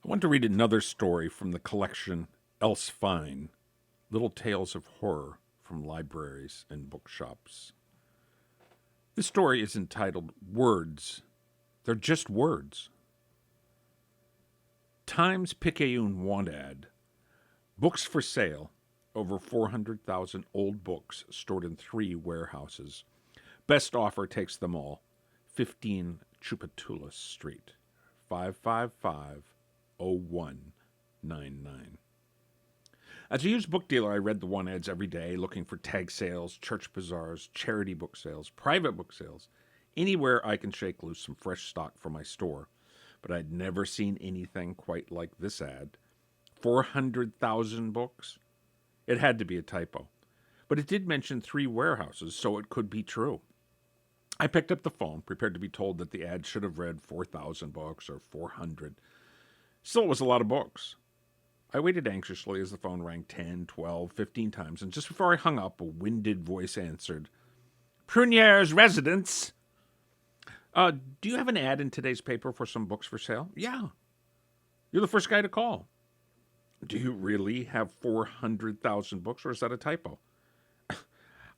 I want to read another story from the collection Else Fine, Little Tales of Horror from Libraries and Bookshops. This story is entitled Words. They're just words. Times Picayune want ad. Books for sale. Over 400,000 old books stored in 3 warehouses. Best offer takes them all. 15 Chupatulas Street. 555-0199. As a used book dealer, I read the want ads every day, looking for tag sales, church bazaars, charity book sales, private book sales, anywhere I can shake loose some fresh stock for my store. But I'd never seen anything quite like this ad. 400,000 books? It had to be a typo. But it did mention 3 warehouses, so it could be true. I picked up the phone, prepared to be told that the ad should have read 4,000 books or 400. Still, it was a lot of books. I waited anxiously as the phone rang 10, 12, 15 times, and just before I hung up, a winded voice answered, Prunier's residence. Do you have an ad in today's paper for some books for sale? Yeah. You're the first guy to call. Do you really have 400,000 books, or is that a typo?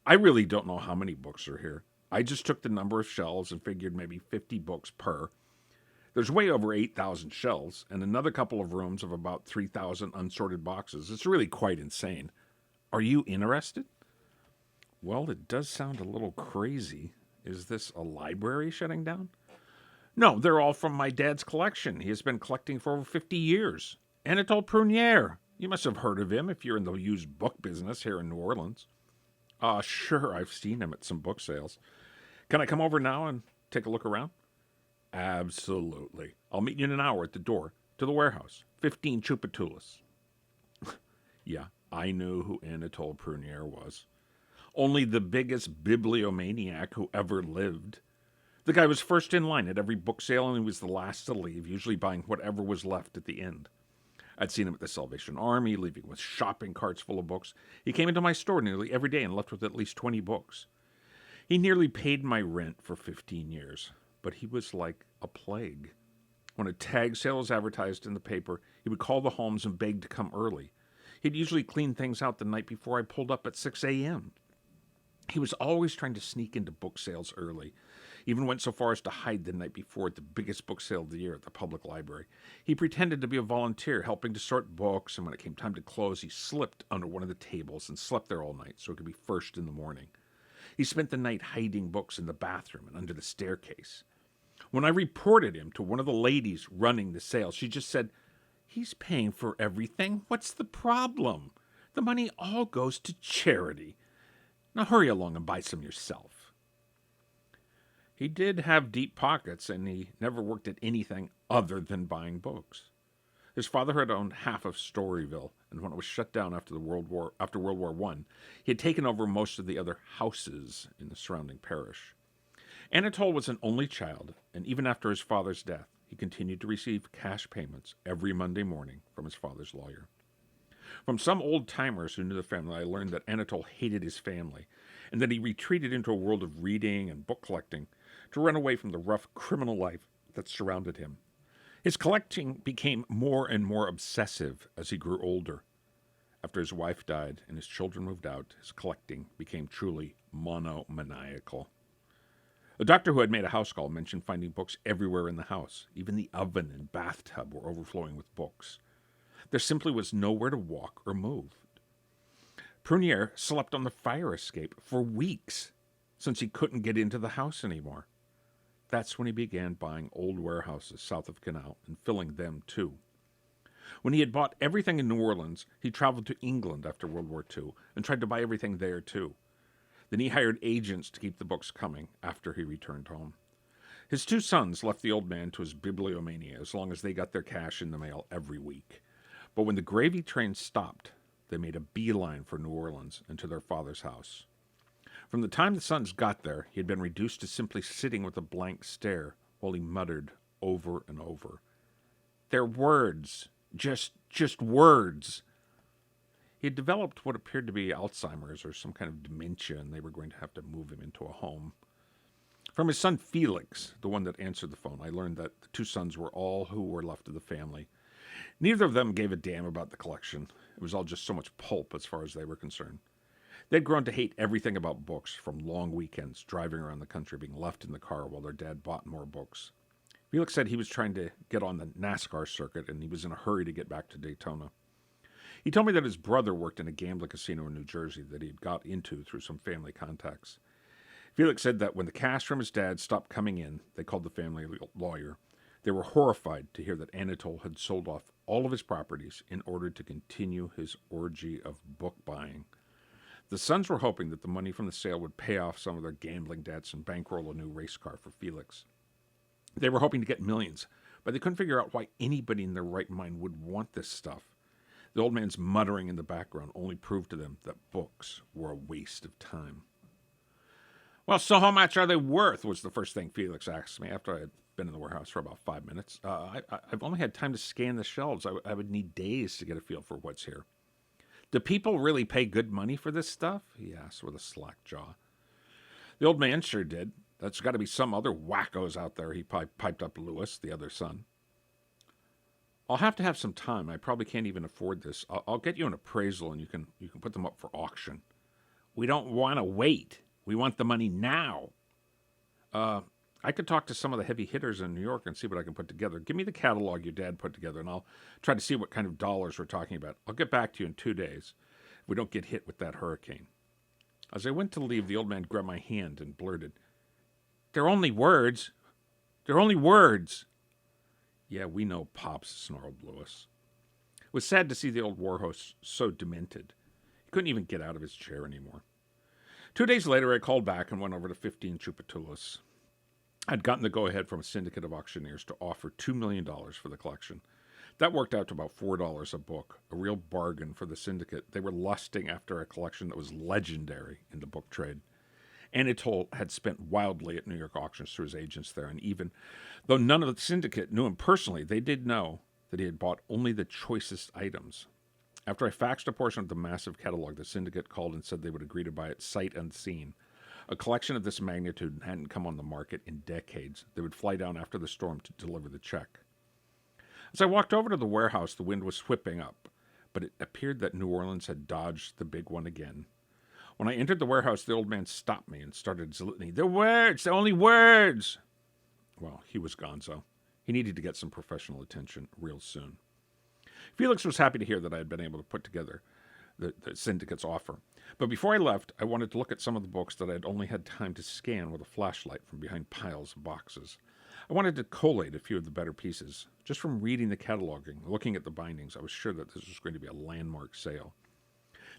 I really don't know how many books are here. I just took the number of shelves and figured maybe 50 books per. There's way over 8,000 shelves and another couple of rooms of about 3,000 unsorted boxes. It's really quite insane. Are you interested? Well, it does sound a little crazy. Is this a library shutting down? No, they're all from my dad's collection. He has been collecting for over 50 years. Anatole Prunier. You must have heard of him if you're in the used book business here in New Orleans. Sure, I've seen him at some book sales. Can I come over now and take a look around? Absolutely. I'll meet you in an hour at the door to the warehouse. 15 Chupatulas. Yeah, I knew who Anatole Prunier was. Only the biggest bibliomaniac who ever lived. The guy was first in line at every book sale and he was the last to leave, usually buying whatever was left at the end. I'd seen him at the Salvation Army, leaving with shopping carts full of books. He came into my store nearly every day and left with at least 20 books. He nearly paid my rent for 15 years, but he was like a plague. When a tag sale was advertised in the paper, he would call the homes and beg to come early. He'd usually clean things out the night before I pulled up at 6 a.m. He was always trying to sneak into book sales early. Even went so far as to hide the night before at the biggest book sale of the year at the public library. He pretended to be a volunteer, helping to sort books, and when it came time to close, he slipped under one of the tables and slept there all night so it could be first in the morning. He spent the night hiding books in the bathroom and under the staircase. When I reported him to one of the ladies running the sale, she just said, He's paying for everything. What's the problem? The money all goes to charity. Now hurry along and buy some yourself. He did have deep pockets, and he never worked at anything other than buying books. His father had owned half of Storyville, and when it was shut down after World War I, he had taken over most of the other houses in the surrounding parish. Anatole was an only child, and even after his father's death, he continued to receive cash payments every Monday morning from his father's lawyer. From some old-timers who knew the family, I learned that Anatole hated his family, and that he retreated into a world of reading and book collecting to run away from the rough criminal life that surrounded him. His collecting became more and more obsessive as he grew older. After his wife died and his children moved out, his collecting became truly monomaniacal. A doctor who had made a house call mentioned finding books everywhere in the house. Even the oven and bathtub were overflowing with books. There simply was nowhere to walk or move. Prunier slept on the fire escape for weeks, since he couldn't get into the house anymore. That's when he began buying old warehouses south of Canal and filling them too. When he had bought everything in New Orleans, he traveled to England after World War II and tried to buy everything there too. Then he hired agents to keep the books coming after he returned home. His 2 sons left the old man to his bibliomania as long as they got their cash in the mail every week. But when the gravy train stopped, they made a beeline for New Orleans and to their father's house. From the time the sons got there, he had been reduced to simply sitting with a blank stare while he muttered over and over, They're words. Just words. He had developed what appeared to be Alzheimer's or some kind of dementia, and they were going to have to move him into a home. From his son Felix, the one that answered the phone, I learned that the 2 sons were all who were left of the family. Neither of them gave a damn about the collection. It was all just so much pulp as far as they were concerned. They'd grown to hate everything about books, from long weekends, driving around the country, being left in the car while their dad bought more books. Felix said he was trying to get on the NASCAR circuit and he was in a hurry to get back to Daytona. He told me that his brother worked in a gambling casino in New Jersey that he had got into through some family contacts. Felix said that when the cash from his dad stopped coming in, they called the family lawyer. They were horrified to hear that Anatole had sold off all of his properties in order to continue his orgy of book buying. The sons were hoping that the money from the sale would pay off some of their gambling debts and bankroll a new race car for Felix. They were hoping to get millions, but they couldn't figure out why anybody in their right mind would want this stuff. The old man's muttering in the background only proved to them that books were a waste of time. Well, so how much are they worth, was the first thing Felix asked me after I had been in the warehouse for about 5 minutes. I've only had time to scan the shelves. I would need days to get a feel for what's here. Do people really pay good money for this stuff? He asked with a slack jaw. The old man sure did. That's got to be some other wackos out there, he piped up Louis, the other son. I'll have to have some time. I probably can't even afford this. I'll get you an appraisal and you can put them up for auction. We don't want to wait. We want the money now. I could talk to some of the heavy hitters in New York and see what I can put together. Give me the catalog your dad put together, and I'll try to see what kind of dollars we're talking about. I'll get back to you in 2 days if we don't get hit with that hurricane. As I went to leave, the old man grabbed my hand and blurted, "They're only words. They're only words." "Yeah, we know, Pops," snarled Louis. It was sad to see the old warhorse so demented. He couldn't even get out of his chair anymore. 2 days later, I called back and went over to 15 Tchoupitoulas. I'd gotten the go-ahead from a syndicate of auctioneers to offer $2 million for the collection. That worked out to about $4 a book, a real bargain for the syndicate. They were lusting after a collection that was legendary in the book trade. Anatole had spent wildly at New York auctions through his agents there, and even though none of the syndicate knew him personally, they did know that he had bought only the choicest items. After I faxed a portion of the massive catalog, the syndicate called and said they would agree to buy it sight unseen. A collection of this magnitude hadn't come on the market in decades. They would fly down after the storm to deliver the check. As I walked over to the warehouse, the wind was whipping up, but it appeared that New Orleans had dodged the big one again. When I entered the warehouse, the old man stopped me and started zilliting. "They're words! They're only words!" Well, he was gonzo. He needed to get some professional attention real soon. Felix was happy to hear that I had been able to put together the syndicate's offer. But before I left, I wanted to look at some of the books that I had only had time to scan with a flashlight from behind piles of boxes. I wanted to collate a few of the better pieces. Just from reading the cataloging, looking at the bindings, I was sure that this was going to be a landmark sale.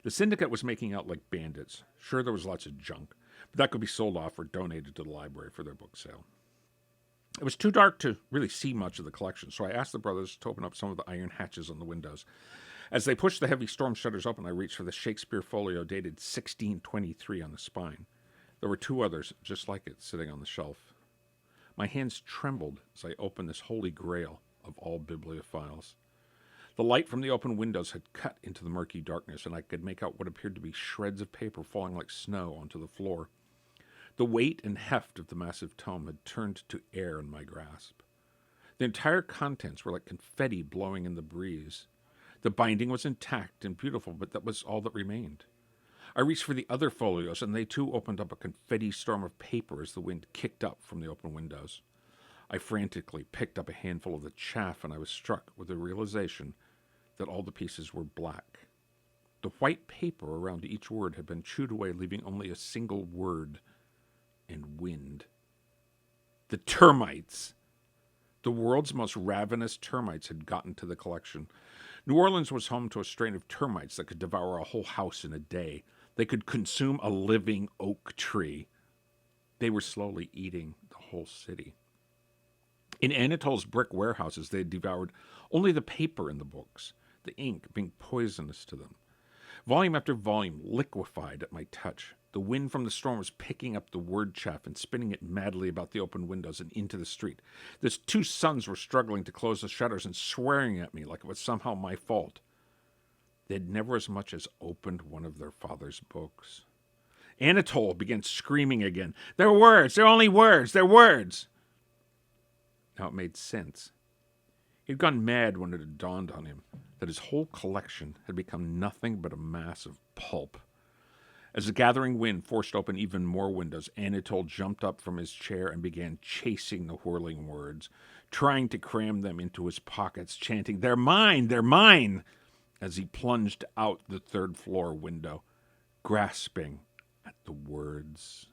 The syndicate was making out like bandits. Sure, there was lots of junk, but that could be sold off or donated to the library for their book sale. It was too dark to really see much of the collection, so I asked the brothers to open up some of the iron hatches on the windows. As they pushed the heavy storm shutters open, I reached for the Shakespeare folio dated 1623 on the spine. There were 2 others just like it sitting on the shelf. My hands trembled as I opened this holy grail of all bibliophiles. The light from the open windows had cut into the murky darkness, and I could make out what appeared to be shreds of paper falling like snow onto the floor. The weight and heft of the massive tome had turned to air in my grasp. The entire contents were like confetti blowing in the breeze. The binding was intact and beautiful, but that was all that remained. I reached for the other folios, and they too opened up a confetti storm of paper as the wind kicked up from the open windows. I frantically picked up a handful of the chaff, and I was struck with the realization that all the pieces were black. The white paper around each word had been chewed away, leaving only a single word and wind. The termites! The world's most ravenous termites had gotten to the collection. New Orleans was home to a strain of termites that could devour a whole house in a day. They could consume a living oak tree. They were slowly eating the whole city. In Anatole's brick warehouses, they had devoured only the paper in the books, the ink being poisonous to them. Volume after volume liquefied at my touch. The wind from the storm was picking up the word chaff and spinning it madly about the open windows and into the street. The 2 sons were struggling to close the shutters and swearing at me like it was somehow my fault. They had never as much as opened one of their father's books. Anatole began screaming again. "They're words! They're only words! They're words!" Now it made sense. He'd gone mad when it had dawned on him that his whole collection had become nothing but a mass of pulp. As the gathering wind forced open even more windows, Anatole jumped up from his chair and began chasing the whirling words, trying to cram them into his pockets, chanting, "They're mine! They're mine!" as he plunged out the third-floor window, grasping at the words.